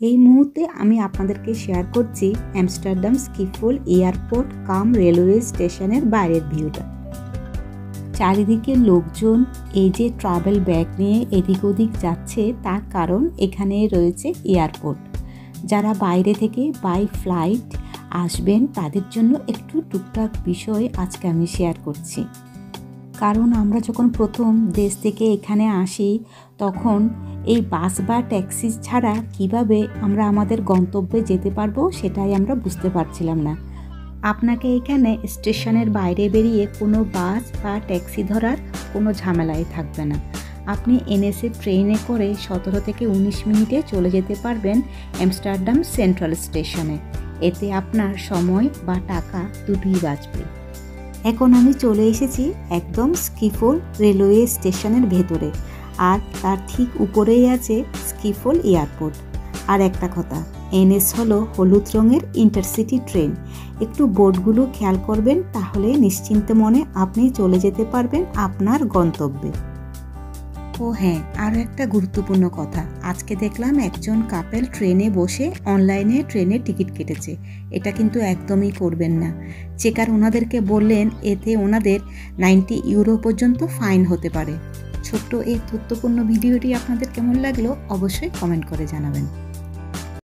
এই মুহূর্তে আমি আপনাদেরকে শেয়ার করছি আমস্টারডাম স্কিফোল এয়ারপোর্ট কাম রেলওয়ে স্টেশনের বাইরের ভিউটা। চারিদিকে লোকজন এই যে ট্রাভেল ব্যাগ নিয়ে এদিক ওদিক যাচ্ছে, তার কারণ এখানে রয়েছে এয়ারপোর্ট। যারা বাইরে থেকে বাই ফ্লাইট আসবেন তাদের জন্য একটু টুকটাক বিষয় আজকে আমি শেয়ার করছি। কারণ আমরা যখন প্রথম দেশ থেকে এখানে আসি তখন এই বাস বা ট্যাক্সি ছাড়া কিভাবে আমরা আমাদের গন্তব্যে যেতে পারবো সেটাই আমরা বুঝতে পারছিলাম না। আপনাকে এখানে স্টেশনের বাইরে বেরিয়ে কোনো বাস বা ট্যাক্সি ধরার কোনো ঝামেলাই থাকবে না। আপনি এনএসএ ট্রেনে করে 17 থেকে 19 মিনিটে চলে যেতে পারবেন আমস্টারডাম সেন্ট্রাল স্টেশনে। এতে আপনার সময় বা টাকা দুটোই বাঁচবে। এখন আমি চলে এসেছি একদম স্কিফোল রেলওয়ে স্টেশনের ভেতরে, আর তার ঠিক উপরেই আছে স্কিফোল এয়ারপোর্ট। আর একটা কথা, এনএস হলো হলুদ রঙের ইন্টারসিটি ট্রেন। একটু বোর্ডগুলো খেয়াল করবেন, তাহলে নিশ্চিন্তে মনে আপনি চলে যেতে পারবেন আপনার গন্তব্যে। ও হ্যাঁ, আরও একটা গুরুত্বপূর্ণ কথা, আজকে দেখলাম একজন কাপেল ট্রেনে বসে অনলাইনে ট্রেনের টিকিট কেটেছে। এটা কিন্তু একদমই করবেন না। চেকার ওনাদেরকে বললেন এতে ওনাদের 90 ইউরো পর্যন্ত ফাইন হতে পারে। ছোট্ট এই তথ্যপূর্ণ ভিডিওটি আপনাদের কেমন লাগলো অবশ্যই কমেন্ট করে জানাবেন।